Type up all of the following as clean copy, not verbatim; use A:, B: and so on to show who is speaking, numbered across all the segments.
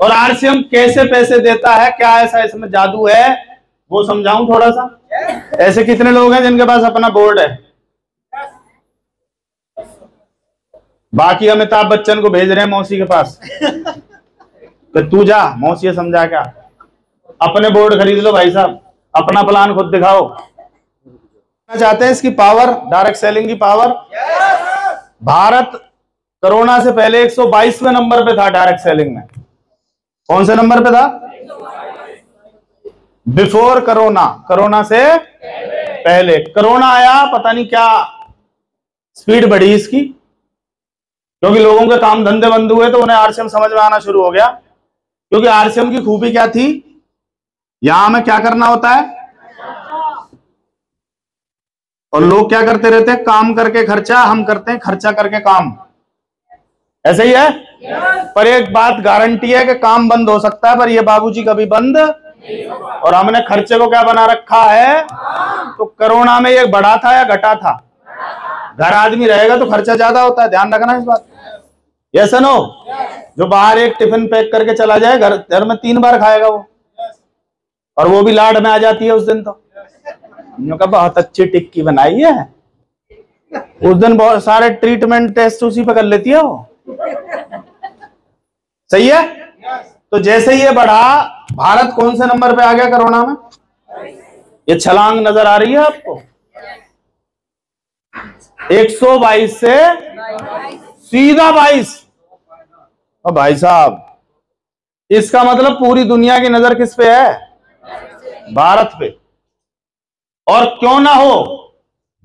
A: और आरसीएम कैसे पैसे देता है, क्या ऐसा इसमें जादू है, वो समझाऊं थोड़ा सा। ऐसे कितने लोग हैं जिनके पास अपना बोर्ड है? बाकी अमिताभ बच्चन को भेज रहे हैं मौसी के पास कि तू जा मौसी समझा क्या, अपने बोर्ड खरीद लो भाई साहब, अपना प्लान खुद दिखाओ। चाहते हैं इसकी पावर, डायरेक्ट सेलिंग की पावर। भारत कोरोना से पहले 122वें नंबर पे था डायरेक्ट सेलिंग में। कौन से नंबर पे था? बिफोर कोरोना, कोरोना से पहले। कोरोना आया, पता नहीं क्या स्पीड बढ़ी इसकी, क्योंकि लोगों के काम धंधे बंद हुए तो उन्हें आरसीएम समझ में आना शुरू हो गया। क्योंकि आरसीएम की खूबी क्या थी, यहां हमें क्या करना होता है और लोग क्या करते रहते हैं, काम करके खर्चा, हम करते हैं खर्चा करके काम। ऐसे ही है। पर एक बात गारंटी है कि काम बंद हो सकता है पर ये बाबूजी कभी बंद नहीं। और हमने खर्चे को क्या बना रखा है? तो कोरोना में ये बढ़ा था या घटा था? घर आदमी रहेगा तो खर्चा ज्यादा होता है, ध्यान रखना इस बात। Yes no? जो बाहर एक टिफिन पैक करके चला जाए, घर में 3 बार खाएगा वो, और वो भी लाड में आ जाती है उस दिन। तो का बहुत अच्छी टिक्की बनाई है, उस दिन बहुत सारे ट्रीटमेंट टेस्ट उसी पे कर लेती है वो। सही है। तो जैसे ये बढ़ा, भारत कौन से नंबर पे आ गया कोरोना में? ये छलांग नजर आ रही है आपको? 122 से सीधा 22। और भाई साहब, इसका मतलब पूरी दुनिया की नजर किस पे है? भारत पे। और क्यों ना हो,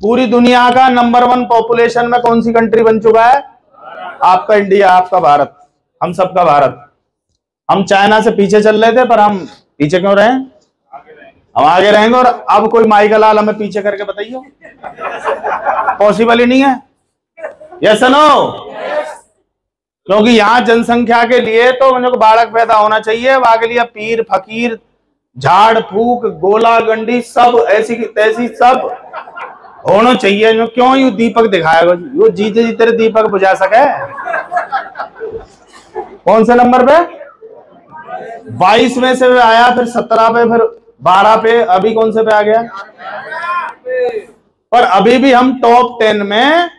A: पूरी दुनिया का नंबर 1 पॉपुलेशन में कौन सी कंट्री बन चुका है? आपका इंडिया, आपका भारत, हम सबका भारत। हम चाइना से पीछे चल रहे थे, पर हम पीछे क्यों रहे? हम आगे रहेंगे। और अब कोई माइकल लाल हमें पीछे करके बताइए, पॉसिबल ही नहीं है। Yes no? क्योंकि यहां जनसंख्या के लिए तो मुझे को बालक पैदा होना चाहिए, वहां के लिए पीर फकीर, झाड़ फूक, गोला गंडी, सब ऐसी तैसी सब होना चाहिए। क्यों यू दीपक दिखाएगा? वो जीते जी तेरे दीपक बुझा सके। कौन से नंबर पे? 22 में से आया, फिर 17 पे, फिर 12 पे, अभी कौन से पे आ गया? पर अभी भी हम टॉप 10 में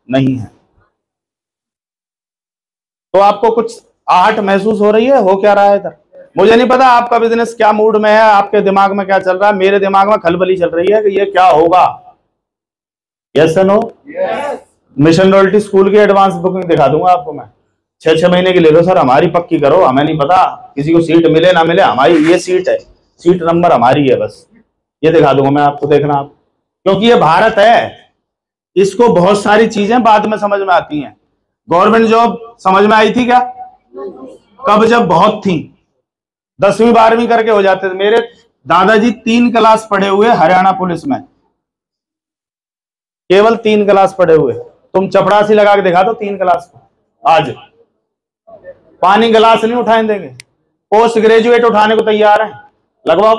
A: नहीं है। तो आपको कुछ आहट महसूस हो रही है? हो क्या रहा है इधर? मुझे नहीं पता आपका बिजनेस क्या मूड में है, आपके दिमाग में क्या चल रहा है। मेरे दिमाग में खलबली चल रही है कि ये क्या होगा। Yes no? Mission royalty school की एडवांस बुकिंग दिखा दूंगा आपको मैं। 6-6 महीने की ले लो सर, हमारी पक्की करो, हमें नहीं पता किसी को सीट मिले ना मिले, हमारी ये सीट है, सीट नंबर हमारी है, बस ये दिखा दूंगा मैं आपको, देखना आप। क्योंकि ये भारत है, इसको बहुत सारी चीजें बाद में समझ में आती हैं। गवर्नमेंट जॉब समझ में आई थी क्या? कब? जब बहुत थी, 10वीं 12वीं करके हो जाते थे। मेरे दादाजी 3 क्लास पढ़े हुए हरियाणा पुलिस में, केवल 3 क्लास पढ़े हुए। तुम चपड़ासी लगा के दिखा दो 3 क्लास को, आज पानी गिलास नहीं उठाने देंगे। पोस्ट ग्रेजुएट उठाने को तैयार है, लगवाओ।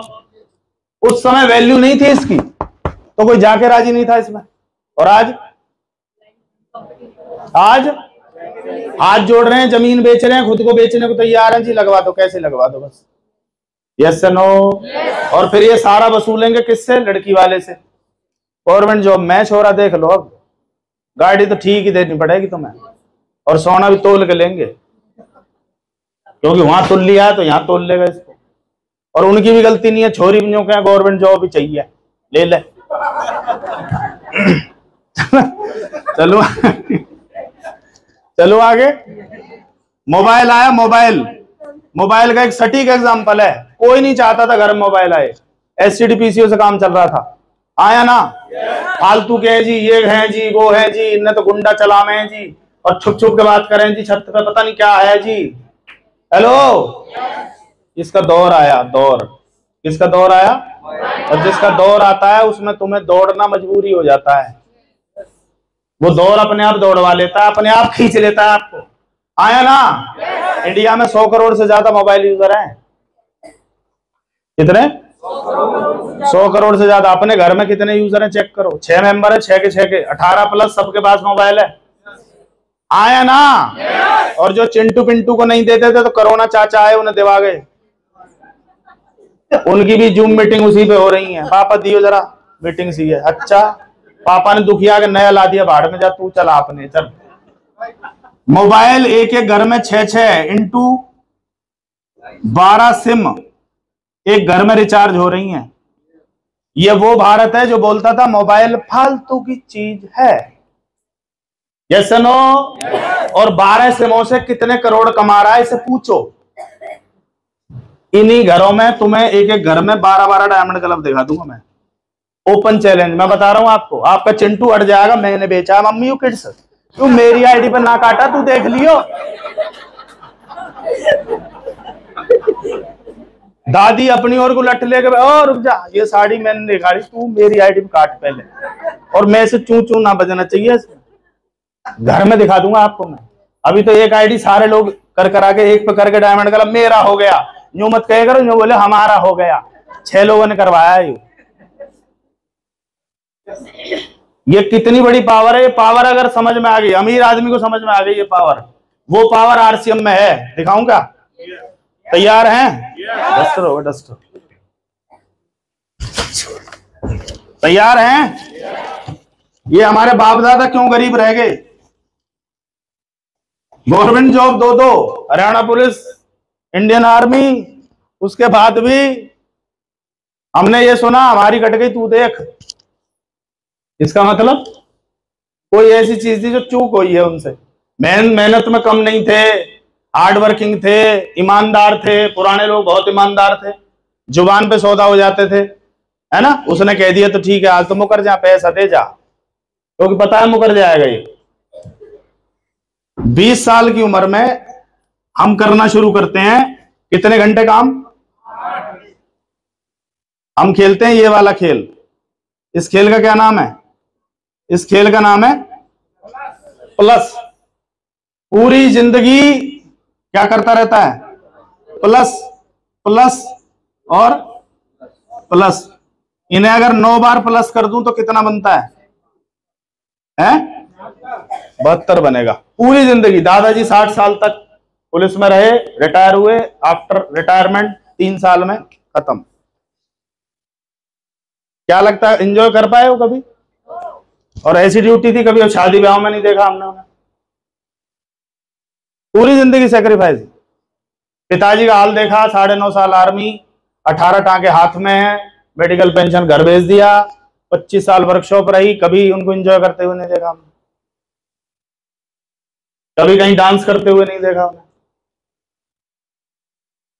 A: उस समय वैल्यू नहीं थी इसकी, तो कोई जाके राजी नहीं था इसमें। और आज हाथ जोड़ रहे हैं, जमीन बेच रहे हैं, खुद को बेचने को तैयार हैं जी। लगवा दो, कैसे लगवा दो बस। Yes no? और फिर ये सारा वसूलेंगे किससे? लड़की वाले से। गवर्नमेंट जॉब में छोरा देख लो, अब गाड़ी तो ठीक ही देनी पड़ेगी तुम्हें, और सोना भी तोल के लेंगे, क्योंकि वहां तोल लिया है तो यहाँ तोल लेगा इसको। और उनकी भी गलती नहीं है, छोरी भी क्या गवर्नमेंट जॉब ही चाहिए, ले ले। चलो चलो आगे। मोबाइल आया, मोबाइल का एक सटीक एग्जांपल है। कोई नहीं चाहता था घर में मोबाइल आए, एसटीडीपीसीओ से काम चल रहा था, आया ना? फालतू के हैं जी, ये हैं जी, वो है जी, इनने तो गुंडा चलावे हैं जी, और छुप छुप के बात करें जी, छत पे पता नहीं क्या है जी। हेलो, इसका दौर आया, दौर। किसका दौर आया? और जिसका दौर आता है उसमें तुम्हें दौड़ना मजबूरी हो जाता है। वो दौर अपने आप दौड़वा लेता है, अपने आप खींच लेता है आपको। आया ना? इंडिया में 100 करोड़ से ज्यादा मोबाइल यूजर हैं। कितने? 100 करोड़ से ज्यादा। अपने घर में कितने यूजर हैं चेक करो। 6 मेंबर है, 6 के 18 प्लस सबके पास मोबाइल है। आया ना। और जो चिंटू पिंटू को नहीं देते थे तो कोरोना चाचा आए, उन्हें दिवा गए। उनकी भी जूम मीटिंग उसी पे हो रही है। पापा दियो जरा मीटिंग सी है। अच्छा, पापा ने दुखिया के नया ला दिया, भाड़ में जा तू, चला अपने चल। मोबाइल एक एक घर में 6 इंटू 12 सिम एक घर में रिचार्ज हो रही हैं। ये वो भारत है जो बोलता था मोबाइल फालतू की चीज है। Yes no? और 12 सिमों से कितने करोड़ कमा रहा है इसे पूछो। इन्हीं घरों में तुम्हें एक एक घर में 12-12 डायमंड क्लब दिखा दूंगा मैं। ओपन चैलेंज मैं बता रहा हूं आपको। आपका चिंटू अट जाएगा, मैंने बेचा मम्मी किड्स, तू मेरी आईडी पर ना काटा, तू देख लियो। दादी अपनी ओर को लट लेके, ओ रुक जा, ये साड़ी मैंने दिखाई, तू मेरी आईडी पे काट पहले। और मैं से चू चू ना बजना चाहिए। घर में दिखा दूंगा आपको मैं। अभी तो एक आईडी सारे लोग कर करा के एक पे करके डायमंड क्लब मेरा हो गया। यूं मत कहे करो, यूं बोले हमारा हो गया। 6 लोगों ने करवाया है। ये कितनी बड़ी पावर है। ये पावर अगर समझ में आ गई, अमीर आदमी को समझ में आ गई ये पावर, वो पावर आरसीएम में है। दिखाऊं क्या? तैयार हैं? डस्टर हो डस्टर, तैयार हैं? ये हमारे बाप दादा क्यों गरीब रह गए? गवर्नमेंट जॉब दो, हरियाणा पुलिस, इंडियन आर्मी, उसके बाद भी हमने ये सुना हमारी कट गई, तू देख। इसका मतलब कोई ऐसी चीज थी जो चूक हुई है उनसे। मेहनत में कम नहीं थे, हार्ड वर्किंग थे, ईमानदार थे। पुराने लोग बहुत ईमानदार थे, जुबान पे सौदा हो जाते थे, है ना। उसने कह दिया तो ठीक है, आज तो मुकर जा, पैसा दे जा, क्योंकि पता है मुकर जाएगा ये। 20 साल की उम्र में हम करना शुरू करते हैं। कितने घंटे काम? हम खेलते हैं ये वाला खेल। इस खेल का क्या नाम है? इस खेल का नाम है प्लस। पूरी जिंदगी क्या करता रहता है? प्लस प्लस और प्लस। इन्हें अगर 9 बार प्लस कर दूं तो कितना बनता है? 72 बनेगा। पूरी जिंदगी। दादाजी 60 साल तक पुलिस में रहे, रिटायर हुए। आफ्टर रिटायरमेंट 3 साल में खत्म। क्या लगता है एंजॉय कर पाए हो कभी? और ऐसी ड्यूटी थी कभी शादी ब्याह में नहीं देखा हमने उन्हें। पूरी जिंदगी सेक्रीफाइस। पिताजी का हाल देखा, 9.5 साल आर्मी, 18 टांके हाथ में है, मेडिकल पेंशन घर भेज दिया, 25 साल वर्कशॉप रही, कभी उनको एंजॉय करते हुए नहीं देखा हमने। कभी कहीं डांस करते हुए नहीं देखा हमने।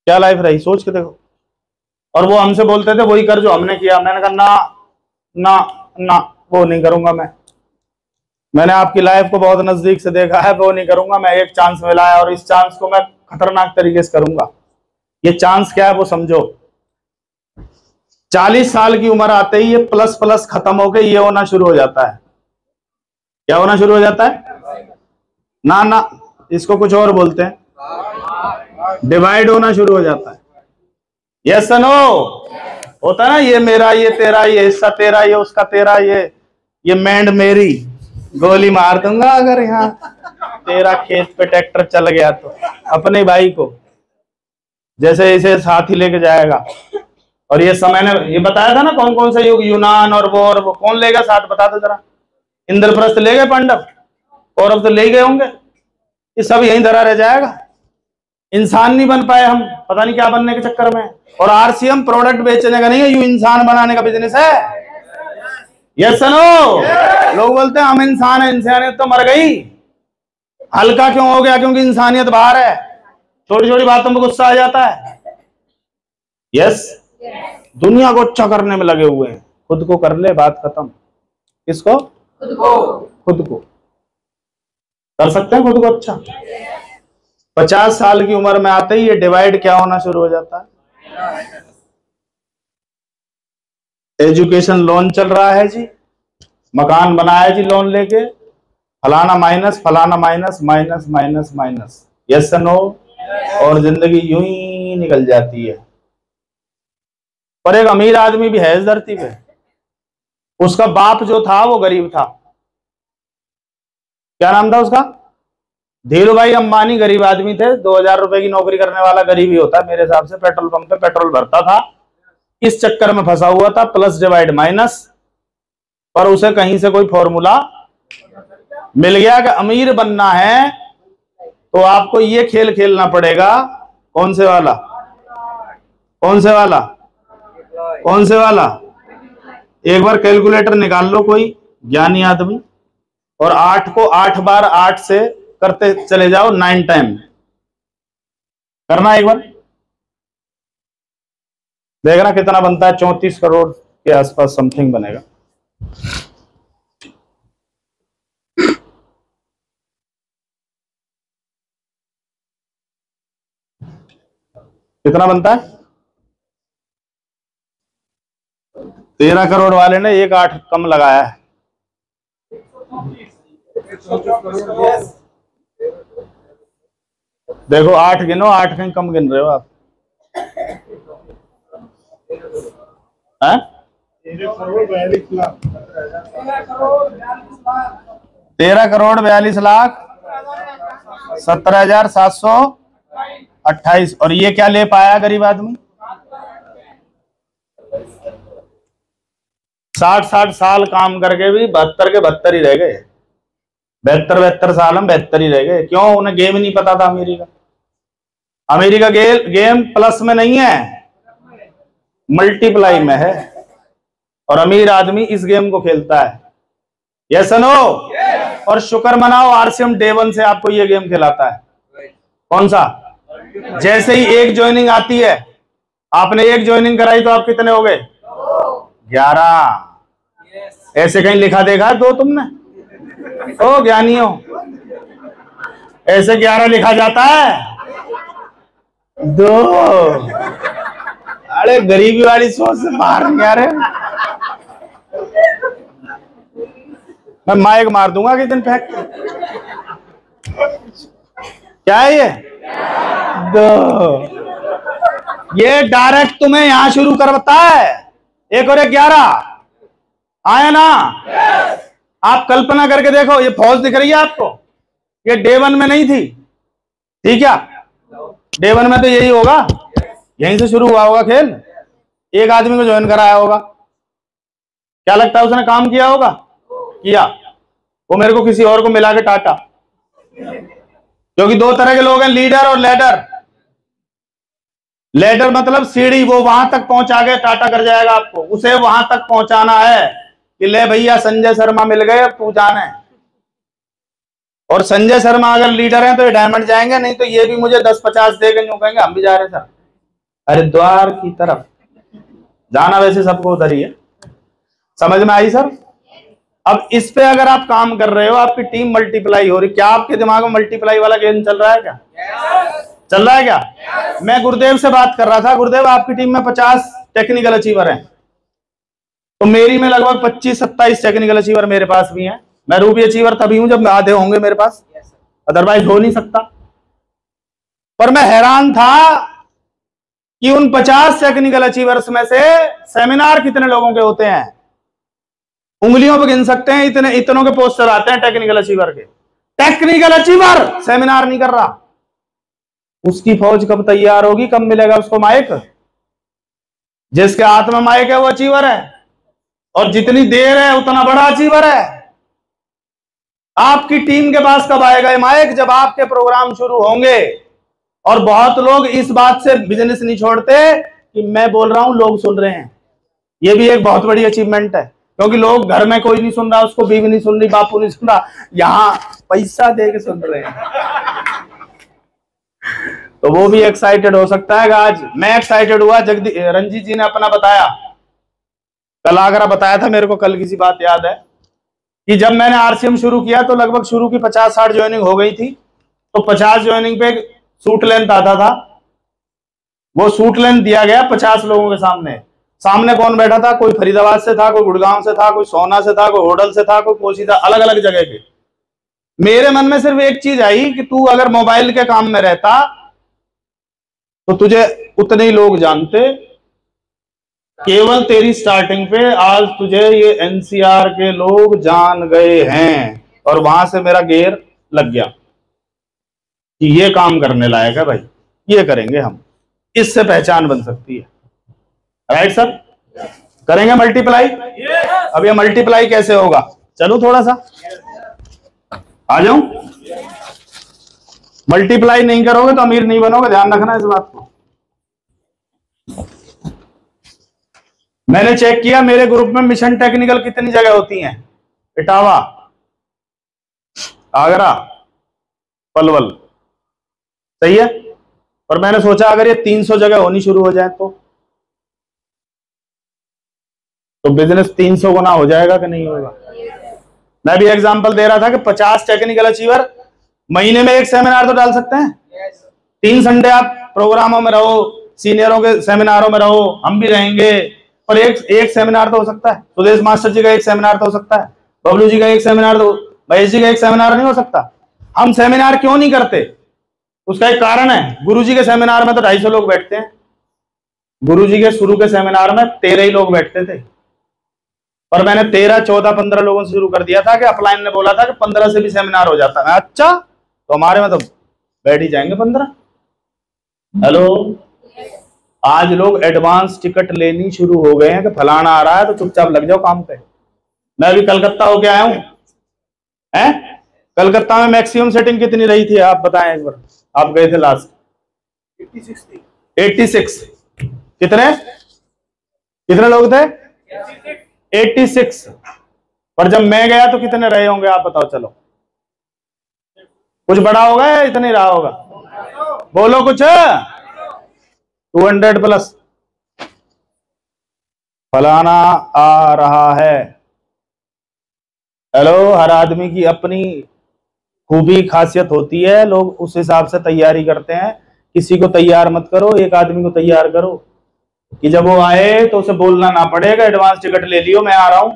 A: क्या लाइफ रही, सोच के देखो। और वो हमसे बोलते थे वही कर जो हमने किया। मैंने कहा ना ना ना, वो नहीं करूंगा मैं। मैंने आपकी लाइफ को बहुत नजदीक से देखा है, वो नहीं करूंगा मैं। एक चांस मिला है और इस चांस को मैं खतरनाक तरीके से करूंगा। ये चांस क्या है वो समझो। 40 साल की उम्र आते ही ये प्लस प्लस खत्म होकर ये होना शुरू हो जाता है। क्या होना शुरू हो जाता है? ना ना, इसको कुछ और बोलते हैं, डिवाइड होना शुरू हो जाता है। Yes no? होता है ना, ये मेरा, ये तेरा, ये हिस्सा तेरा, ये उसका तेरा, ये मैंड मेरी, गोली मार दूंगा अगर यहाँ तेरा खेत पे ट्रैक्टर चल गया तो। अपने भाई को जैसे इसे साथ ही लेके जाएगा। और ये समय ने ये बताया था ना कौन कौन से युग, यूनान और वो कौन लेगा साथ, बता दो जरा। इंद्रप्रस्थ ले गए पांडव, कौरव तो ले गए होंगे। ये सब यहीं धरा रह जाएगा। इंसान नहीं बन पाए हम, पता नहीं क्या बनने के चक्कर में। और आरसीएम प्रोडक्ट बेचने का नहीं है, यू इंसान बनाने का बिजनेस है। Yes no? लोग बोलते हैं हम इंसान है, इंसानियत तो मर गई। हल्का क्यों हो गया? क्योंकि इंसानियत बाहर है। छोटी छोटी बातों में गुस्सा आ जाता है। यस? दुनिया को अच्छा करने में लगे हुए हैं, खुद को कर ले, बात खत्म। किसको? खुद को कर सकते हैं खुद को अच्छा। 50 साल की उम्र में आते ही ये डिवाइड क्या होना शुरू हो जाता है? एजुकेशन लोन चल रहा है जी, मकान बनाया जी लोन लेके, फलाना माइनस, फलाना minus, minus minus minus. Yes no? और जिंदगी यूं ही निकल जाती है। पर एक अमीर आदमी भी है इस धरती पे। उसका बाप जो था वो गरीब था। क्या नाम था उसका? धीरू भाई अंबानी गरीब आदमी थे, 2000 रुपए की नौकरी करने वाला गरीब ही होता है मेरे हिसाब से। पेट्रोल पंप पे पेट्रोल भरता था, इस चक्कर में फंसा हुआ था, प्लस डिवाइड माइनस, पर उसे कहीं से कोई फॉर्मूला मिल गया कि अमीर बनना है तो आपको ये खेल खेलना पड़ेगा। कौन से वाला? कौन से वाला? कौन से वाला? एक बार कैलकुलेटर निकाल लो कोई ज्ञानी आदमी, और 8 को 8 बार 8 से करते चले जाओ, 9 टाइम करना। एक बार देखना कितना बनता है। 34 करोड़ के आसपास समथिंग बनेगा। कितना बनता है? 13 करोड़ वाले ने 1 8 कम लगाया है। देखो 8 गिनो, 8 कहीं कम गिन रहे हो आप। 13 करोड़ 42 लाख 17,728। और ये क्या ले पाया गरीब आदमी? 60 साल काम करके भी 72 के 72 ही रह गए। 72 साल हम 72 ही रह गए। क्यों? उन्हें गेम ही नहीं पता था अमेरिका। अमेरिका गेम प्लस में नहीं है, मल्टीप्लाई में है, और अमीर आदमी इस गेम को खेलता है। Yes no? और शुक्र मनाओ आरसीएम डे 1 से आपको ये गेम खिलाता है। कौन सा? जैसे ही एक ज्वाइनिंग आती है, आपने एक ज्वाइनिंग कराई तो आप कितने हो गए? 11। ऐसे कहीं लिखा देखा दो तुमने? ओ ज्ञानियों, ऐसे 11 लिखा जाता है? 2। अरे गरीबी वाली सोच से बाहर नहीं आ रहे। मैं माइक मार दूंगा कि दिन फेंक। क्या है ये? 2। ये डायरेक्ट तुम्हें यहां शुरू करवाता है। 1 और 1 11 आया ना? आप कल्पना करके देखो, ये फौज दिख रही है आपको? ये डे 1 में नहीं थी, ठीक है? डे 1 में तो यही होगा, यहीं से शुरू हुआ होगा खेल। एक आदमी को ज्वाइन कराया होगा, क्या लगता है उसने काम किया होगा? किया। वो मेरे को किसी और को मिला के टाटा, क्योंकि 2 तरह के लोग हैं, लीडर और लेडर। लेडर मतलब सीढ़ी, वो वहां तक पहुंचा के टाटा कर जाएगा आपको। उसे वहां तक पहुंचाना है कि ले भैया संजय शर्मा मिल गए, अब तू जाना है। और संजय शर्मा अगर लीडर हैं तो ये डायमंड जाएंगे, नहीं तो ये भी मुझे 10-50 देंगे, यूं कहेंगे हम भी जा रहे हैं सर हरिद्वार की तरफ। जाना वैसे सबको उधर ही है। समझ में आई सर? अब इस पे अगर आप काम कर रहे हो, आपकी टीम मल्टीप्लाई हो रही, क्या आपके दिमाग में मल्टीप्लाई वाला गेम चल रहा है क्या? चल रहा है क्या? मैं गुरुदेव से बात कर रहा था। गुरुदेव, आपकी टीम में 50 टेक्निकल अचीवर हैं, तो मेरी में लगभग 25-27 टेक्निकल अचीवर मेरे पास भी हैं। मैं रूबी अचीवर तभी हूं जब आधे होंगे मेरे पास, अदरवाइज हो नहीं सकता। पर मैं हैरान था कि उन 50 टेक्निकल अचीवर्स में से सेमिनार कितने लोगों के होते हैं? उंगलियों पर गिन सकते हैं, इतनों के पोस्टर आते हैं टेक्निकल अचीवर के। टेक्निकल अचीवर सेमिनार नहीं कर रहा। उसकी फौज कब तैयार होगी? कब मिलेगा उसको माइक? जिसके हाथ में माइक है वो अचीवर है, और जितनी देर है उतना बड़ा अचीवर है। आपकी टीम के पास कब आएगा ये माइक? जब आपके प्रोग्राम शुरू होंगे। और बहुत लोग इस बात से बिजनेस नहीं छोड़ते कि मैं बोल रहा हूं लोग सुन रहे हैं। ये भी एक बहुत बड़ी अचीवमेंट है, क्योंकि लोग घर में कोई नहीं सुन रहा, उसको बीवी नहीं सुन रही, बापू नहीं सुन रहा, यहां पैसा दे के सुन रहे हैं। तो वो भी एक्साइटेड हो सकता है। आज मैं एक्साइटेड हुआ। रंजीत जी ने अपना बताया, कल आगरा बताया था मेरे को। कल किसी बात याद है कि जब मैंने आरसीएम शुरू किया तो लगभग शुरू की 50-60 ज्वाइनिंग हो गई थी। तो 50 ज्वाइनिंग पे सूट लेंथ आता था। वो सूट लेंथ दिया गया 50 लोगों के सामने। सामने कौन बैठा था? कोई फरीदाबाद से था, कोई गुड़गांव से था, कोई सोना से था, कोई होडल से था, कोई पोशीदा, अलग अलग जगह के। मेरे मन में सिर्फ एक चीज आई कि तू अगर मोबाइल के काम में रहता तो तुझे उतने ही लोग जानते। केवल तेरी स्टार्टिंग पे आज तुझे ये एनसीआर के लोग जान गए हैं, और वहां से मेरा गेयर लग गया। कि ये काम करने लायक है भाई, ये करेंगे हम, इससे पहचान बन सकती है। Right sir? करेंगे मल्टीप्लाई? अब ये मल्टीप्लाई कैसे होगा, चलो थोड़ा सा आ जाऊं। मल्टीप्लाई नहीं करोगे तो अमीर नहीं बनोगे, ध्यान रखना इस बात को। मैंने चेक किया मेरे ग्रुप में मिशन टेक्निकल कितनी जगह होती हैं, इटावा, आगरा, पलवल, सही है। और मैंने सोचा अगर ये 300 जगह होनी शुरू हो जाए तो बिजनेस 300 गुना हो जाएगा कि नहीं होगा। मैं भी एग्जांपल दे रहा था कि 50 टेक्निकल अचीवर महीने में एक सेमिनार तो डाल सकते हैं। 3 संडे आप प्रोग्रामों में रहो, सीनियरों के सेमिनारों में रहो, हम भी रहेंगे, और एक सेमिनार तो हो सकता है। सुदेश मास्टर जी का एक सेमिनार तो हो सकता है, बबलू जी का एक सेमिनार तो, महेश जी का एक सेमिनार नहीं हो सकता। हम सेमिनार क्यों नहीं करते, उसका एक कारण है। गुरु जी के सेमिनार में तो 250 लोग बैठते हैं, गुरु जी के शुरू के सेमिनार में 13 ही लोग बैठते थे, पर मैंने 13, 14, 15 लोगों से शुरू कर दिया था कि अपलाइन ने बोला था कि 15 से भी सेमिनार हो जाता है। अच्छा, तो हमारे में तो बैठ ही जाएंगे 15। हेलो, आज लोग एडवांस टिकट लेनी शुरू हो गए हैं कि फलाना आ रहा है तो चुपचाप लग जाओ काम पे। मैं अभी कलकत्ता होके आया हूं, हैं? कलकत्ता में मैक्सिमम सेटिंग कितनी रही थी आप बताएं एक बार, आप गए थे लास्ट? 86। कितने लोग थे? 86। पर जब मैं गया तो कितने रहे होंगे आप बताओ, चलो कुछ बड़ा होगा या इतना ही रहा होगा, बोलो कुछ। 200 प्लस। फलाना आ रहा है। हेलो, हर आदमी की अपनी खूबी खासियत होती है, लोग उस हिसाब से तैयारी करते हैं। किसी को तैयार मत करो, एक आदमी को तैयार करो कि जब वो आए तो उसे बोलना ना पड़ेगा एडवांस टिकट ले लियो, मैं आ रहा हूं।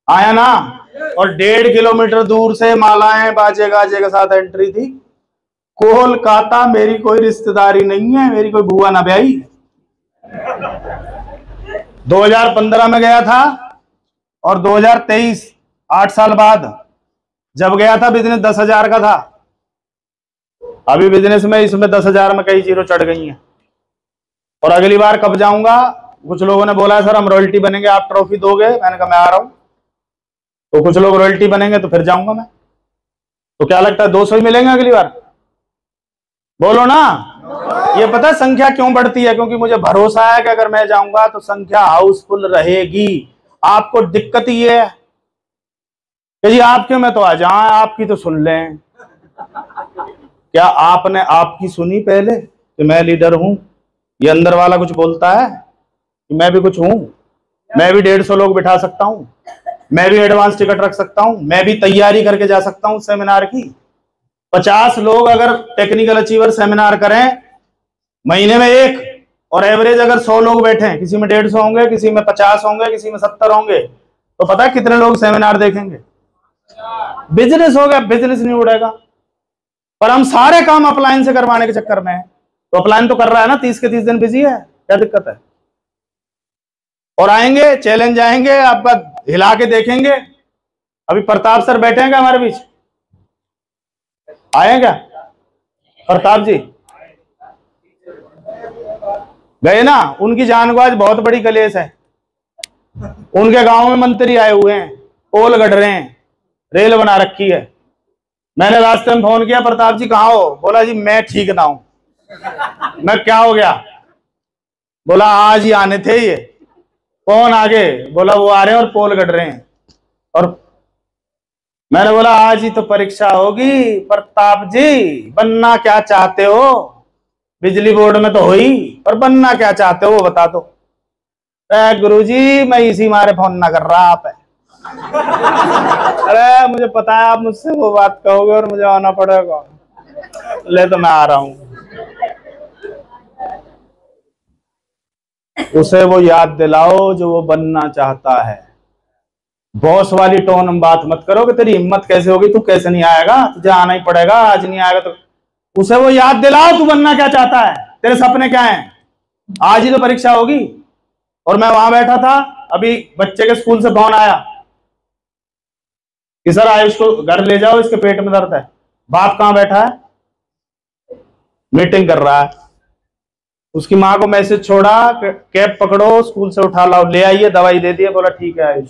A: आया ना, और 1.5 किलोमीटर दूर से मालाएं बाजे गाजे के साथ एंट्री थी। कोलकाता मेरी कोई रिश्तेदारी नहीं है, मेरी कोई बुआ ना ब्याई। 2015 में गया था और 2023 8 साल बाद जब गया था बिजनेस 10,000 का था। अभी बिजनेस में इसमें 10,000 में कई जीरो चढ़ गई हैं। और अगली बार कब जाऊंगा, कुछ लोगों ने बोला है सर हम रॉयल्टी बनेंगे, आप ट्रॉफी दोगे। मैंने कहा मैं आ रहा हूं। तो कुछ लोग रॉयल्टी बनेंगे तो फिर जाऊंगा मैं। तो क्या लगता है 200 ही मिलेंगे अगली बार, बोलो ना। ये पता है संख्या क्यों बढ़ती है, क्योंकि मुझे भरोसा है कि अगर मैं जाऊंगा तो संख्या हाउसफुल रहेगी। आपको दिक्कत ही है कि जी आपके में तो आ जाए, आपकी तो सुन लें। क्या आपने आपकी सुनी पहले कि मैं लीडर हूं? ये अंदर वाला कुछ बोलता है कि मैं भी कुछ हूं, मैं भी 150 लोग बिठा सकता हूं, मैं भी एडवांस टिकट रख सकता हूं, मैं भी तैयारी करके जा सकता हूं सेमिनार की। 50 लोग अगर टेक्निकल अचीवर सेमिनार करें महीने में एक, और एवरेज अगर 100 लोग बैठे, किसी में 150 होंगे, किसी में 50 होंगे, किसी में 70 होंगे, तो पता है कितने लोग सेमिनार देखेंगे? बिजनेस हो गया, बिजनेस नहीं उड़ेगा। पर हम सारे काम अपलाइन से करवाने के चक्कर में, तो अपलाइन तो कर रहा है ना, 30 के 30 दिन बिजी है, क्या दिक्कत है? और आएंगे, चैलेंज आएंगे, आपका हिला के देखेंगे। अभी प्रताप सर बैठे हैं क्या हमारे बीच? आए क्या प्रताप जी? गए ना, उनकी जान को आज बहुत बड़ी कलेश है। उनके गांव में मंत्री आए हुए हैं, पोल गढ़ रहे हैं, रेल बना रखी है। मैंने रास्ते में फोन किया, प्रताप जी कहाँ हो? बोला जी मैं ठीक ना हूं। मैं क्या हो गया? बोला आज ही आने थे ये। कौन आगे? बोला वो आ रहे हैं और पोल गढ़ रहे हैं। और मैंने बोला आज ही तो परीक्षा होगी प्रताप जी, बनना क्या चाहते हो? बिजली बोर्ड में तो हुई, पर बनना क्या चाहते हो वो बता दो। गुरुजी मैं इसी मारे फोन ना कर रहा आप है। अरे मुझे पता है आप मुझसे वो बात कहोगे और मुझे आना पड़ेगा, ले तो मैं आ रहा हूं। उसे वो याद दिलाओ जो वो बनना चाहता है। बॉस वाली टोन में बात मत करो कि तेरी हिम्मत कैसे होगी, तू कैसे नहीं आएगा, तुझे आना ही पड़ेगा, आज नहीं आएगा तो। उसे वो याद दिलाओ तू बनना क्या चाहता है, तेरे सपने क्या हैं। आज ही तो परीक्षा होगी। और मैं वहां बैठा था, अभी बच्चे के स्कूल से फोन आया कि सर आयुष को घर ले जाओ, इसके पेट में दर्द है। बाप कहां बैठा है? मीटिंग कर रहा है, उसकी माँ को मैसेज छोड़ा, कैब पकड़ो, स्कूल से उठा लाओ, ले आइए, दवाई दे दिए। बोला ठीक है आयुष।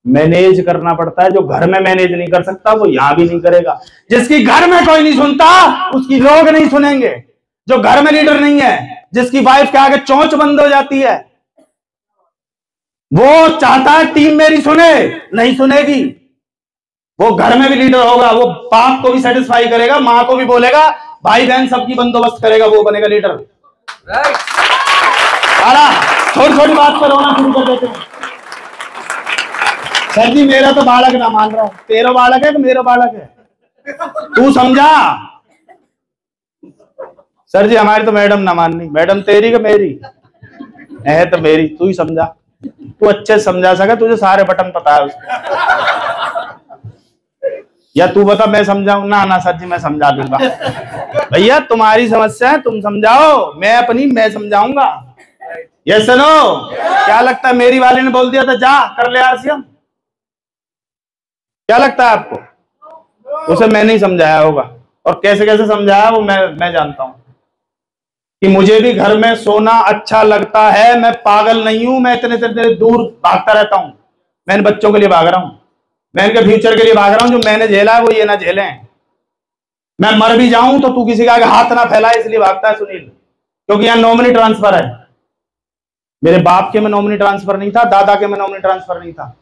A: मैनेज करना पड़ता है, जो घर में मैनेज नहीं कर सकता वो यहां भी नहीं करेगा। जिसकी घर में कोई नहीं सुनता उसकी लोग नहीं सुनेंगे। जो घर में लीडर नहीं है, जिसकी वाइफ के आगे चोंच बंद हो जाती है, वो चाहता है टीम मेरी सुने, नहीं सुनेगी। वो घर में भी लीडर होगा, वो बाप को भी सेटिस्फाई करेगा, मां को भी बोलेगा, भाई बहन सबकी बंदोबस्त करेगा, वो बनेगा लीडर। छोटी छोटी बात पर रोना शुरू कर देते हैं। सर जी मेरा तो बालक ना मान रहा हूं। तेरा बालक है कि मेरा बालक है, तू समझा। सर जी हमारी तो मैडम ना माननी। मैडम तेरी कि मेरी है? तो मेरी, तू ही समझा। तू अच्छे से समझा सके, तुझे सारे बटन पता है उसके। या तू बता मैं समझाऊं? ना ना सर जी मैं समझा दूंगा। भैया तुम्हारी समस्या है, तुम समझाओ, मैं अपनी मैं समझाऊंगा। ये सुनो, क्या लगता है मेरी वाली ने बोल दिया था जा कर ले आरसीएम? क्या लगता है आपको? उसे मैंने ही समझाया होगा, और कैसे कैसे समझाया वो मैं जानता हूं। कि मुझे भी घर में सोना अच्छा लगता है, मैं पागल नहीं हूं, मैं इतने दूर भागता रहता हूं। मैं इन बच्चों के लिए भाग रहा हूं, मैं इनके फ्यूचर के लिए भाग रहा हूं। जो मैंने झेला है वो ये ना झेले। मैं मर भी जाऊं तो तू किसी का आगे हाथ ना फैलाए, इसलिए भागता है सुनील। क्योंकि यहाँ नॉमिनी ट्रांसफर है। मेरे बाप के में नॉमिनी ट्रांसफर नहीं था, दादा के में नॉमिनी ट्रांसफर नहीं था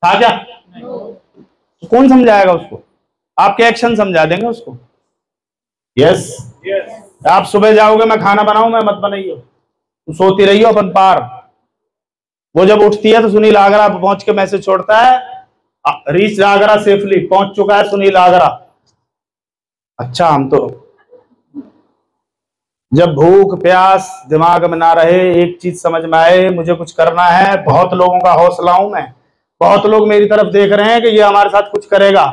A: क्या? तो कौन समझाएगा उसको? आपके एक्शन समझा देंगे उसको। यस आप सुबह जाओगे, मैं खाना बनाऊं, मैं मत बनाइयो, तुम सोती रही हो अपन पार। वो जब उठती है तो सुनील आगरा पहुंच के मैसेज छोड़ता है, रीच आगरा सेफली, पहुंच चुका है सुनील आगरा। अच्छा हम तो जब भूख प्यास दिमाग में ना रहे, एक चीज समझ में आए, मुझे कुछ करना है, बहुत लोगों का हौसला हूं मैं, बहुत लोग मेरी तरफ देख रहे हैं कि ये हमारे साथ कुछ करेगा,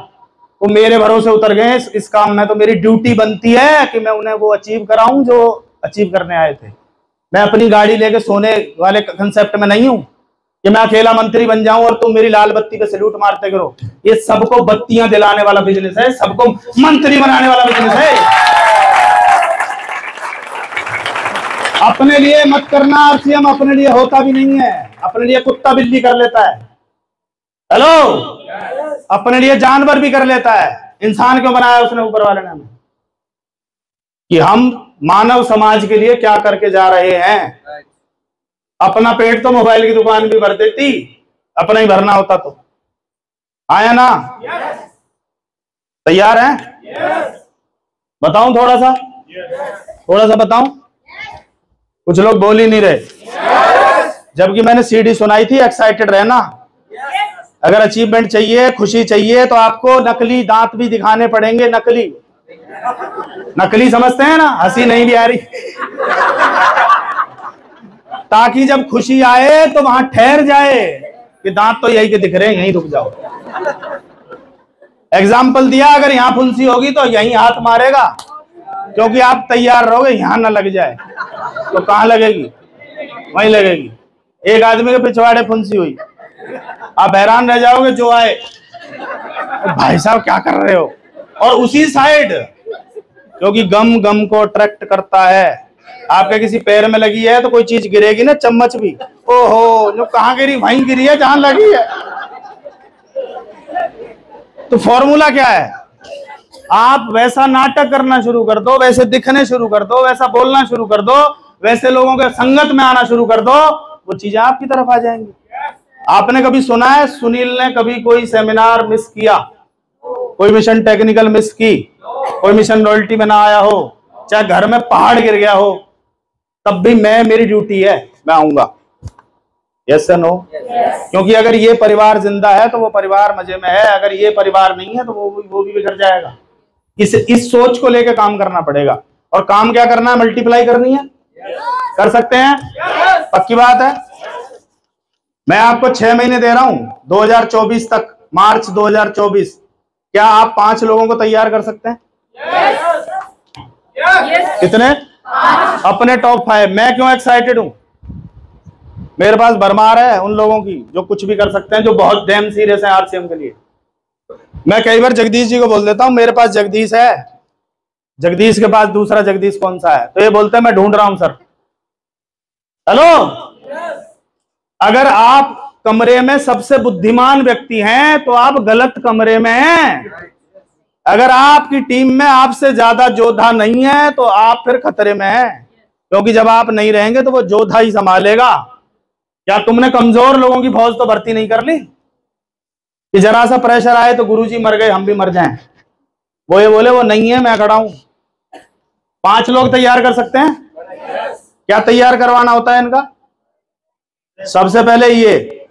A: वो मेरे भरोसे उतर गए इस काम में। तो मेरी ड्यूटी बनती है कि मैं उन्हें वो अचीव कराऊं जो अचीव करने आए थे। मैं अपनी गाड़ी लेके सोने वाले कंसेप्ट में नहीं हूं कि मैं अकेला मंत्री बन जाऊं और तुम मेरी लाल बत्ती पे सैल्यूट मारते करो। ये सबको बत्तियां दिलाने वाला बिजनेस है, सबको मंत्री बनाने वाला बिजनेस है। अपने लिए मत करना आरसीएम, अपने लिए होता भी नहीं है, अपने लिए कुत्ता बिल्ली कर लेता है। हेलो अपने लिए जानवर भी कर लेता है। इंसान क्यों बनाया उसने ऊपर वाले ने हमें? कि हम मानव समाज के लिए क्या करके जा रहे हैं। अपना पेट तो मोबाइल की दुकान भी भर देती, अपना ही भरना होता तो। आया ना? तैयार हैं? बताऊं थोड़ा सा? थोड़ा सा बताऊं? कुछ लोग बोल ही नहीं रहे, जबकि मैंने सीडी सुनाई थी एक्साइटेड रहना। अगर अचीवमेंट चाहिए, खुशी चाहिए, तो आपको नकली दांत भी दिखाने पड़ेंगे। नकली समझते हैं ना? हंसी नहीं भी आ रही। ताकि जब खुशी आए तो वहां ठहर जाए कि दांत तो यही के दिख रहे हैं, यहीं रुक जाओ। एग्जाम्पल दिया, अगर यहां फुंसी होगी तो यहीं हाथ मारेगा, क्योंकि आप तैयार रहोगे यहां ना लग जाए। तो कहां लगेगी? वहीं लगेगी। एक आदमी के पिछवाड़े फुंसी हुई, आप हैरान रह जाओगे जो आए, भाई साहब क्या कर रहे हो? और उसी साइड, क्योंकि गम गम को अट्रैक्ट करता है। आपके किसी पैर में लगी है तो कोई चीज गिरेगी ना, चम्मच भी, ओहो जो कहां गिरी वहीं गिरी है जहां लगी है। तो फॉर्मूला क्या है? आप वैसा नाटक करना शुरू कर दो, वैसे दिखने शुरू कर दो, वैसा बोलना शुरू कर दो, वैसे लोगों के संगत में आना शुरू कर दो, वो चीजें आपकी तरफ आ जाएंगी। आपने कभी सुना है सुनील ने कभी कोई सेमिनार मिस किया, कोई मिशन टेक्निकल मिस की, कोई मिशन रॉयल्टी में ना आया हो, चाहे घर में पहाड़ गिर गया हो, तब भी मेरी ड्यूटी है, मैं आऊंगा। यस या नो? क्योंकि अगर ये परिवार जिंदा है तो वो परिवार मजे में है, अगर ये परिवार नहीं है तो वो भी बिगड़ जाएगा। इस सोच को लेकर काम करना पड़ेगा। और काम क्या करना है? मल्टीप्लाई करनी है। कर सकते हैं? पक्की बात है। मैं आपको 6 महीने दे रहा हूं, 2024 तक, मार्च 2024। क्या आप 5 लोगों को तैयार कर सकते हैं? कितने? अपने टॉप 5। मैं क्यों एक्साइटेड हूं? मेरे पास भरमार है उन लोगों की जो कुछ भी कर सकते हैं, जो बहुत डैम सीरियस है आरसीएम के लिए। मैं कई बार जगदीश जी को बोल देता हूं, मेरे पास जगदीश है, जगदीश के पास दूसरा जगदीश कौन सा है? तो ये बोलते हैं मैं ढूंढ रहा हूं सर। हेलो, अगर आप कमरे में सबसे बुद्धिमान व्यक्ति हैं तो आप गलत कमरे में हैं। अगर आपकी टीम में आपसे ज्यादा योद्धा नहीं है तो आप फिर खतरे में हैं, क्योंकि जब आप नहीं रहेंगे तो वो योद्धा ही संभालेगा। क्या तुमने कमजोर लोगों की फौज तो भर्ती नहीं कर ली कि जरा सा प्रेशर आए तो गुरुजी मर गए हम भी मर जाएं? वो ये बोले वो नहीं है, मैं खड़ा हूं। 5 लोग तैयार कर सकते हैं? क्या तैयार करवाना होता है इनका? सबसे पहले ये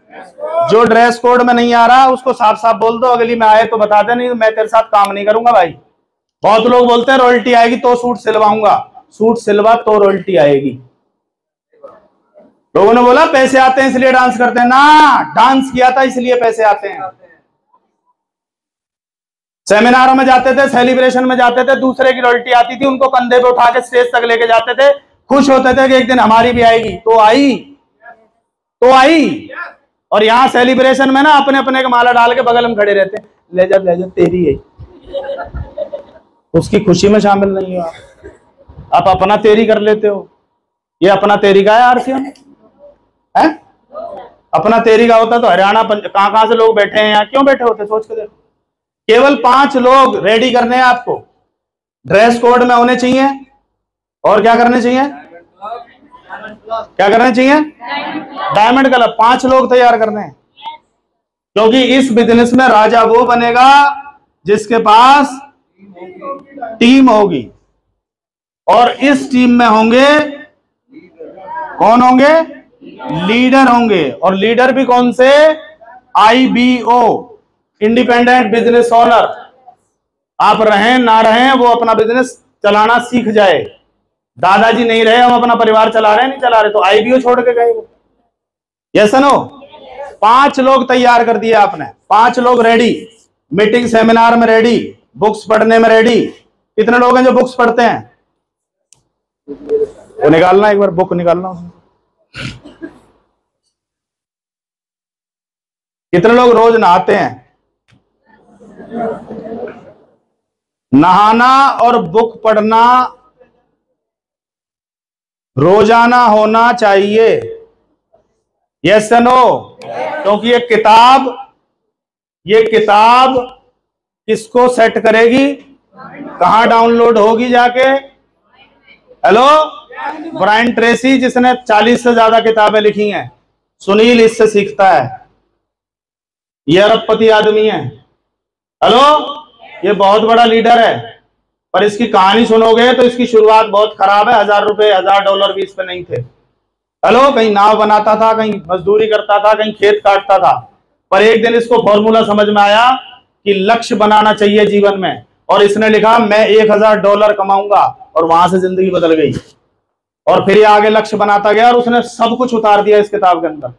A: जो ड्रेस कोड में नहीं आ रहा उसको साफ साफ बोल दो, अगली में आए तो बता दे, नहीं तो मैं तेरे साथ काम नहीं करूंगा भाई। बहुत लोग बोलते हैं रॉयल्टी आएगी तो सूट सिलवाऊंगा। सूट सिलवा तो रॉयल्टी आएगी। लोगों ने बोला पैसे आते हैं इसलिए डांस करते हैं ना, डांस किया था इसलिए पैसे आते हैं। सेमिनारों में जाते थे, सेलिब्रेशन में जाते थे, दूसरे की रॉयल्टी आती थी, उनको कंधे पे उठा के स्टेज तक लेके जाते थे, खुश होते थे कि एक दिन हमारी भी आएगी। तो आई। और यहाँ सेलिब्रेशन में ना अपने अपने का माला डाल के बगल में खड़े रहते हैं, ले जा तेरी है। उसकी खुशी में शामिल नहीं हो आप अपना तेरी कर लेते हो। ये अपना तेरी का है आरसीएम है? अपना तेरी का होता तो हरियाणा कहां से लोग बैठे हैं यहाँ, क्यों बैठे होते? सोच के देखो। केवल 5 लोग रेडी करने हैं आपको। ड्रेस कोड में होने चाहिए और क्या करने चाहिए? क्या करने चाहिए? Diamond club. 5 लोग तैयार करने हैं, क्योंकि इस बिजनेस में राजा वो बनेगा जिसके पास टीम होगी। और इस टीम में होंगे कौन होंगे? लीडर होंगे। और लीडर भी कौन से? IBO, independent business owner. आप रहें ना रहें वो अपना बिजनेस चलाना सीख जाए। दादाजी नहीं रहे, हम अपना परिवार चला रहे हैं, नहीं चला रहे, तो IBO छोड़ के गए वो। Yes no? 5 लोग तैयार कर दिए आपने। 5 लोग रेडी, मीटिंग सेमिनार में रेडी, बुक्स पढ़ने में रेडी। कितने लोग हैं जो बुक्स पढ़ते हैं? वो निकालना, एक बार बुक निकालना। कितने लोग रोज नहाते हैं? नहाना और बुक पढ़ना रोजाना होना चाहिए। Yes no? क्योंकि ये किताब किसको सेट करेगी? कहां डाउनलोड होगी जाके? हेलो, ब्रायन ट्रेसी जिसने 40 से ज्यादा किताबें लिखी हैं, सुनील इससे सीखता है। ये अरबपति आदमी है। हेलो, ये बहुत बड़ा लीडर है, पर इसकी कहानी सुनोगे तो इसकी शुरुआत बहुत खराब है। $1000 भी इस पे नहीं थे। हेलो, कहीं नाव बनाता था, कहीं मजदूरी करता था, कहीं खेत काटता था, पर एक दिन इसको फॉर्मूला समझ में आया कि लक्ष्य बनाना चाहिए जीवन में, और इसने लिखा मैं $1000 कमाऊंगा, और वहां से जिंदगी बदल गई। और फिर ये आगे लक्ष्य बनाता गया और उसने सब कुछ उतार दिया इस किताब के अंदर।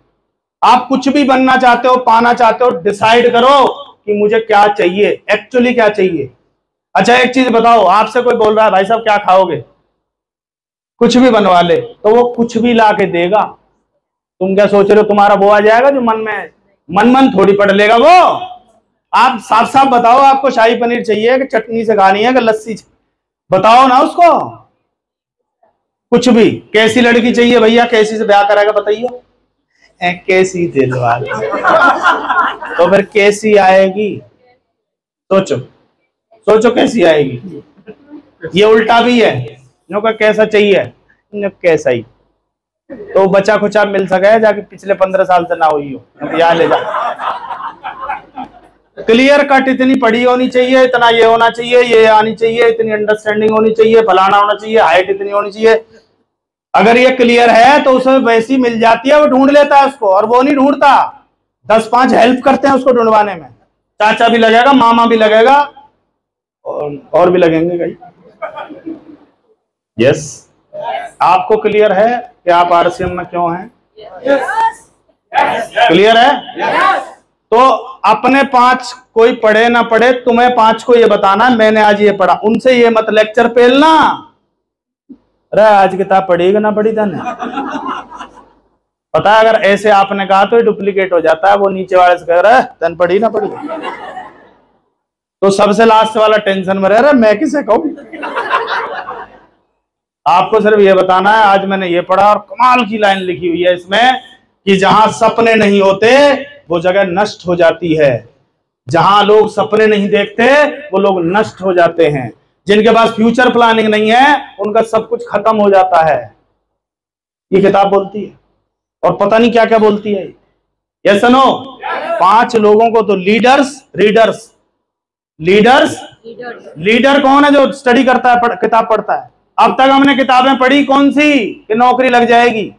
A: आप कुछ भी बनना चाहते हो, पाना चाहते हो, डिसाइड करो कि मुझे क्या चाहिए, एक्चुअली क्या चाहिए। अच्छा एक चीज बताओ, आपसे कोई बोल रहा है भाई साहब क्या खाओगे, कुछ भी बनवा ले, तो वो कुछ भी ला के देगा। तुम क्या सोच रहे हो तुम्हारा वो आ जाएगा जो मन में? मन थोड़ी पढ़ लेगा वो। आप साफ साफ बताओ, आपको शाही पनीर चाहिए कि चटनी से खानी है कि लस्सी? बताओ ना उसको। कुछ भी। कैसी लड़की चाहिए भैया, कैसी से ब्याह कराएगा बताइए? कैसी दिल वाली। तो फिर कैसी आएगी? सोचो कैसी आएगी। ये उल्टा भी है, नो का कैसा चाहिए, नो कैसा ही। तो बचा खुचा मिल सके जाके पिछले 15 साल से ना हुई हो, यहाँ ले जा। क्लियर कट इतनी पढ़ी होनी चाहिए, इतना ये होना चाहिए, ये आनी चाहिए, इतनी अंडरस्टैंडिंग होनी चाहिए, फलाना होना चाहिए, हाइट इतनी होनी चाहिए। अगर ये क्लियर है तो उसे वैसी मिल जाती है, वो ढूंढ लेता है उसको। और वो नहीं ढूंढता, 10-5 हेल्प करते हैं उसको ढूंढवाने में। चाचा भी लगेगा, मामा भी लगेगा, और भी लगेंगे कई। यस, आपको क्लियर है कि आप आरसीएम में क्यों हैं? क्लियर है? तो अपने 5 कोई पढ़े ना पढ़े, तुम्हें 5 को ये बताना मैंने आज ये पढ़ा। उनसे ये मत लेक्चर पेलना, अरे आज किताब पढ़ी कि ना पढ़ी जाने पता है। अगर ऐसे आपने कहा तो ये डुप्लीकेट हो जाता है, वो नीचे वाले से कह रहा है तन पढ़ी ना पढ़ी, तो सबसे लास्ट वाला टेंशन में रह रहा है मैं किसे कहूं। आपको सिर्फ ये बताना है, आज मैंने ये पढ़ा और कमाल की लाइन लिखी हुई है इसमें कि जहां सपने नहीं होते वो जगह नष्ट हो जाती है। जहां लोग सपने नहीं देखते वो लोग नष्ट हो जाते हैं। जिनके पास फ्यूचर प्लानिंग नहीं है उनका सब कुछ खत्म हो जाता है। ये किताब बोलती है और पता नहीं क्या क्या बोलती है। ये सुनो, 5 लोगों को तो लीडर्स, रीडर्स, लीडर्स, लीडर कौन है? जो स्टडी करता है, किताब पढ़ता है। अब तक हमने किताबें पढ़ी कौन सी कि नौकरी लग जाएगी।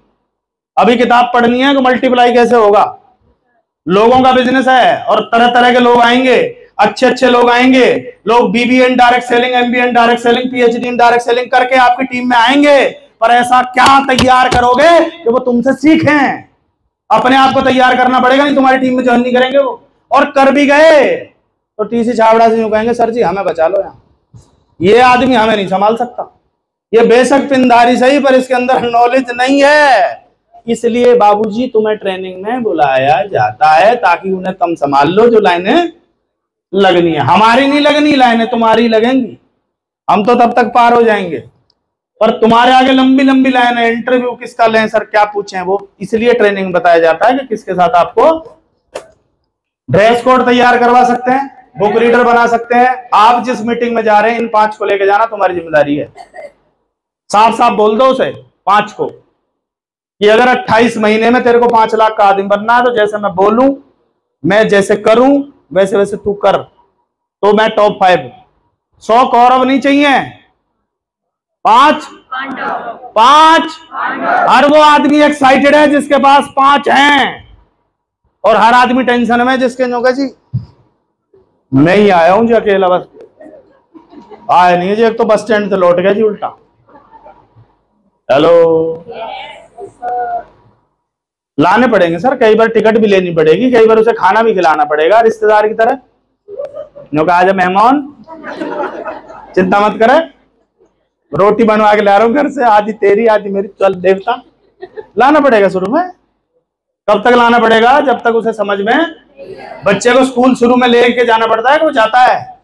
A: अभी किताब पढ़नी है कि मल्टीप्लाई कैसे होगा। लोगों का बिजनेस है और तरह तरह के लोग आएंगे, अच्छे अच्छे लोग आएंगे। लोग BBA in direct selling, MBA in direct selling, PhD in direct selling करके आपकी टीम में आएंगे। पर ऐसा क्या तैयार करोगे कि वो तुमसे सीखें? अपने आप को तैयार करना पड़ेगा, नहीं तुम्हारी टीम में ज्वाइन नहीं करेंगे वो। और कर भी गए तो टीसी छावड़ा से यूं कहेंगे, सर जी हमें बचा लो, यहाँ ये आदमी हमें नहीं संभाल सकता। ये बेशक पिंधारी सही पर इसके अंदर नॉलेज नहीं है। इसलिए बाबूजी तुम्हें ट्रेनिंग में बुलाया जाता है ताकि उन्हें तुम संभाल लो। जो लाइनें लगनी है, हमारी नहीं लगनी, लाइनें तुम्हारी लगेंगी। हम तो तब तक पार हो जाएंगे, पर तुम्हारे आगे लंबी लंबी लाइन है। इंटरव्यू किसका लें सर, क्या पूछें, वो इसलिए ट्रेनिंग बताया जाता है कि किसके साथ आपको ड्रेस कोड तैयार करवा सकते हैं, बुक रीडर बना सकते हैं। आप जिस मीटिंग में जा रहे हैं इन 5 को लेके जाना तुम्हारी जिम्मेदारी है। साफ साफ बोल दो उसे 5 को कि अगर 28 महीने में तेरे को 5 लाख का आदमी बनना है तो जैसे मैं बोलूं, मैं जैसे करूं वैसे वैसे तू कर, तो मैं टॉप 5। 100 कौरव नहीं चाहिए, 5 हर वो आदमी एक्साइटेड है जिसके पास 5 हैं, और हर आदमी टेंशन में जिसके जो जी मैं ही आया हूं जी अकेला, बस आया नहीं है जी, एक तो बस स्टैंड से लौट गया जी उल्टा। हेलो, लाने पड़ेंगे सर, कई बार टिकट भी लेनी पड़ेगी, कई बार उसे खाना भी खिलाना पड़ेगा रिश्तेदार की तरह। नो कहा जा मेहमान, चिंता मत करे, रोटी बनवा के ला रहा हूं घर से, आधी तेरी आधी मेरी, चल देवता। लाना पड़ेगा शुरू में। कब तक लाना पड़ेगा? जब तक उसे समझ में। बच्चे को स्कूल शुरू में लेके जाना पड़ता है कि वो जाता है,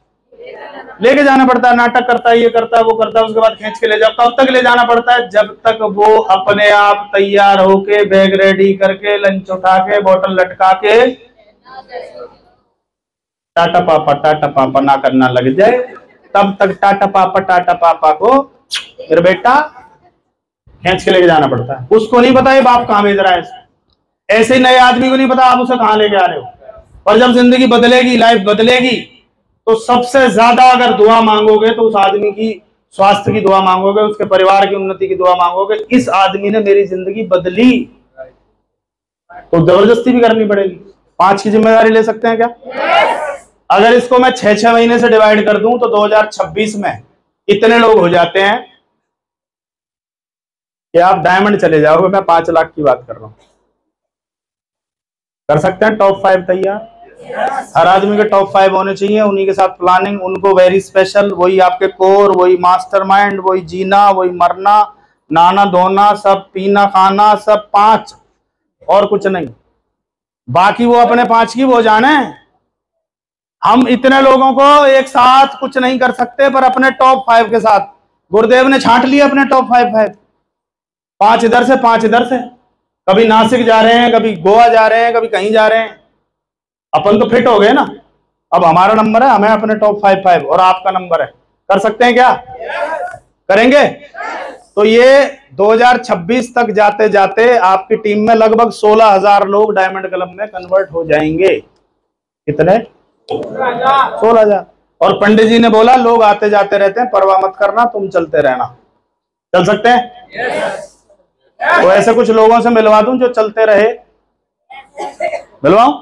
A: लेके जाना पड़ता है, नाटक करता है, ये करता है, वो करता है, उसके बाद खींच के ले जाओ। कब तक ले जाना पड़ता है? जब तक वो अपने आप तैयार होके, बैग रेडी करके, लंच उठा के, बोतल लटका के टाटा पापा ना करना लग जाए, तब तक टाटा पापा को फिर बेटा खींच के लेके जाना पड़ता है। उसको नहीं पता ये बाप कहां भेज रहा है। ऐसे नए आदमी को नहीं पता आप उसे कहां लेके आ रहे हो। और जब जिंदगी बदलेगी, लाइफ बदलेगी, तो सबसे ज्यादा अगर दुआ मांगोगे तो उस आदमी की स्वास्थ्य की दुआ मांगोगे, उसके परिवार की उन्नति की दुआ मांगोगे। इस आदमी ने मेरी जिंदगी बदली, तो जबरदस्ती भी करनी पड़ेगी। 5 की जिम्मेदारी ले सकते हैं क्या? अगर इसको मैं 6-6 महीने से डिवाइड कर दूं तो 2026 में इतने लोग हो जाते हैं कि आप डायमंड चले जाओगे। मैं 5 लाख की बात कर रहा हूं। कर सकते हैं टॉप 5 तैयार। हर आदमी के टॉप 5 होने चाहिए, उन्हीं के साथ प्लानिंग, उनको वेरी स्पेशल, वही आपके कोर, वही मास्टरमाइंड, वही जीना, वही मरना, नहाना धोना, सब पीना खाना, सब 5 और कुछ नहीं। बाकी वो अपने 5 की वो जाने। हम इतने लोगों को एक साथ कुछ नहीं कर सकते, पर अपने टॉप 5 के साथ गुरुदेव ने छांट लिया अपने टॉप 5। 5 इधर से, 5 इधर से, कभी नासिक जा रहे हैं, कभी गोवा जा रहे हैं, कभी कहीं जा रहे हैं। अपन तो फिट हो गए ना। अब हमारा नंबर है, हमें अपने टॉप 5 और आपका नंबर है। कर सकते हैं क्या? करेंगे? तो ये 2026 तक जाते जाते आपकी टीम में लगभग 16,000 लोग डायमंड क्लब में कन्वर्ट हो जाएंगे। कितने? 16,000। और पंडित जी ने बोला लोग आते जाते रहते हैं, परवाह मत करना, तुम चलते रहना। चल सकते हैं? तो ऐसे कुछ लोगों से मिलवा दूं जो चलते रहे, मिलवाऊं?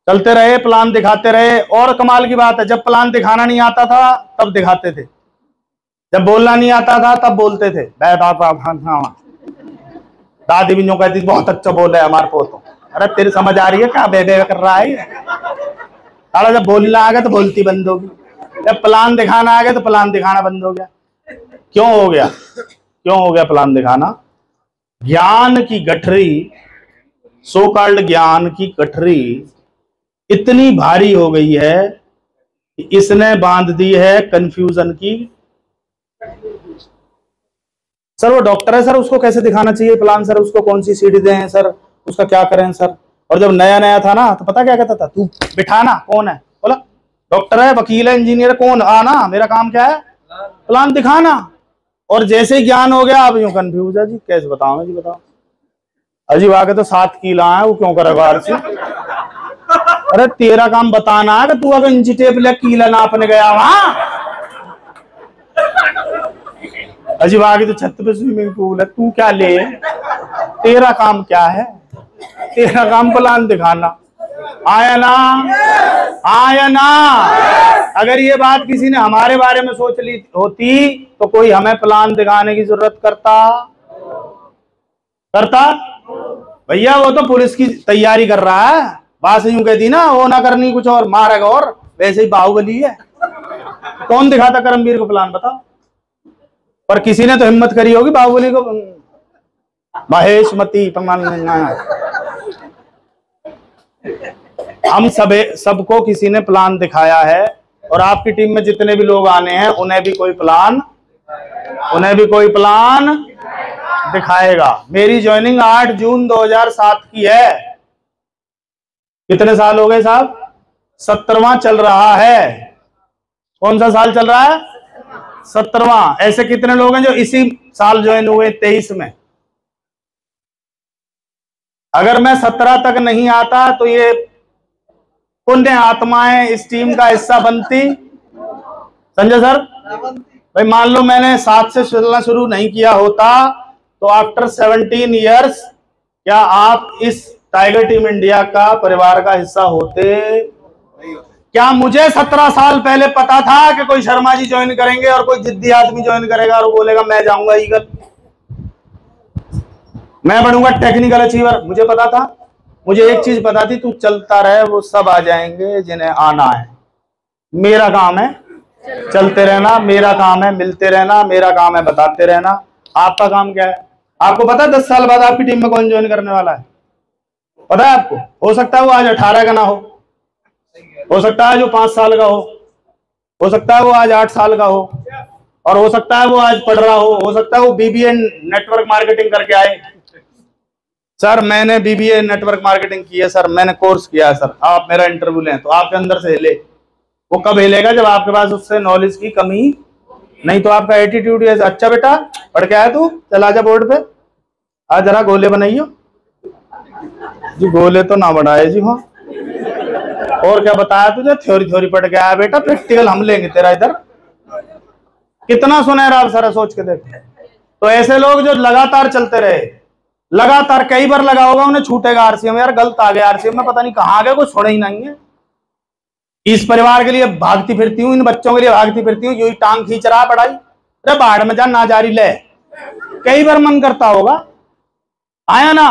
A: चलते रहे, प्लान दिखाते रहे। और कमाल की बात है, जब प्लान दिखाना नहीं आता था तब दिखाते थे, जब बोलना नहीं आता था तब बोलते थे। दादी भी यूं कहती बहुत अच्छा बोल रहा है हमारे पोतो। अरे तेरी समझ आ रही है क्या बे कर रहा है? साला जब बोलना आ गया तो बोलती बंद होगी, जब प्लान दिखाना आ गया तो प्लान दिखाना बंद हो गया। क्यों हो गया? क्यों हो गया प्लान दिखाना? ज्ञान की गठरी, सो कॉल्ड ज्ञान की गठरी इतनी भारी हो गई है कि इसने बांध दी है कंफ्यूजन की सर वो डॉक्टर है सर, उसको कैसे दिखाना चाहिए प्लान सर, उसको कौन सी सीढ़ी दें सर, उसका क्या करें सर। और जब नया नया था ना तो पता क्या कहता था, तू बिठाना कौन है, बोला डॉक्टर है, वकील है, इंजीनियर, कौन आना, मेरा काम क्या है, प्लान दिखाना। और जैसे ही ज्ञान हो गया अब यूं कंफ्यूज है जी, कैसे बताओ जी, बताओ अजीब आके तो 7 किला है, वो क्यों करेगा आरसी। अरे तेरा काम बताना है कि तू अगर इंची टेप ले कीला नापने गया वहां, अजीब आगे तो छत पे स्विमिंग पूल है, तू क्या ले, तेरा काम क्या है, तेरा काम प्लान दिखाना। आया ना, आया ना। अगर ये बात किसी ने हमारे बारे में सोच ली होती तो कोई हमें प्लान दिखाने की जरूरत करता भैया, वो तो पुलिस की तैयारी कर रहा है, बात यूं कहती ना, वो ना करनी कुछ और मारेगा, और वैसे ही बाहुबली है। कौन दिखाता करमवीर को प्लान, बताओ। पर किसी ने तो हिम्मत करी होगी बाहुबली को, महेशमती हम सबको किसी ने प्लान दिखाया है। और आपकी टीम में जितने भी लोग आने हैं उन्हें भी कोई प्लान दिखाएगा। मेरी ज्वाइनिंग 8 जून 2007 की है। कितने साल हो गए साहब, 17वां चल रहा है। कौन सा साल चल रहा है, 17वां। ऐसे कितने लोग हैं जो इसी साल ज्वाइन हुए 23 में। अगर मैं 17 तक नहीं आता तो ये पुण्य आत्माएं इस टीम का हिस्सा बनती। संजय सर भाई, मान लो मैंने 7 से चलना शुरू नहीं किया होता तो आफ्टर 17 इयर्स क्या आप इस टाइगर टीम इंडिया का परिवार का हिस्सा होते? क्या मुझे 17 साल पहले पता था कि कोई शर्मा जी ज्वाइन करेंगे और कोई जिद्दी आदमी ज्वाइन करेगा और बोलेगा मैं जाऊंगा ईगल, मैं बनूंगा टेक्निकल अचीवर? मुझे पता था। मुझे एक चीज पता थी, तू चलता रहे, वो सब आ जाएंगे जिन्हें आना है। मेरा काम है चलते रहना, मेरा काम है मिलते रहना, मेरा काम है बताते रहना। आपका काम क्या है? आपको पता है 10 साल बाद आपकी टीम में कौन ज्वाइन करने वाला है? पता है आपको? हो सकता है वो आज 18 का ना हो सकता है जो 5 साल का हो सकता है वो आज 8 साल का हो, और हो सकता है वो आज पढ़ रहा हो सकता है वो बीबीए नेटवर्क मार्केटिंग करके आए। सर मैंने बीबीए नेटवर्क मार्केटिंग की है सर, मैंने कोर्स किया है सर, आप मेरा इंटरव्यू लें तो आपके अंदर से हिले। वो कब हिलेगा? जब आपके पास उससे नॉलेज की कमी नहीं तो आपका एटीट्यूड। अच्छा बेटा पढ़ के आया तू, चल आजा बोर्ड पे, आज जरा गोले बनाइयो जी। गोले तो ना बनाए जी। हाँ और क्या बताया तुझे? थ्योरी पढ़ के आया बेटा, प्रैक्टिकल हम लेंगे तेरा इधर। कितना सुनहरा अवसर है, सोच के देख। तो ऐसे लोग जो लगातार चलते रहे, लगातार कई बार लगा होगा, उन्हें छूटेगा आरसीएम। यार गलत आ गया आरसीएम में, पता नहीं कहाँ आ गया, कुछ छोड़ा ही नहीं है। इस परिवार के लिए भागती फिरती हूँ, इन बच्चों के लिए भागती फिरती हूँ, यही टांग खींच रहा है पढ़ाई। अरे बाहर में जा, ना जारी ले, कई बार मन करता होगा। आया ना।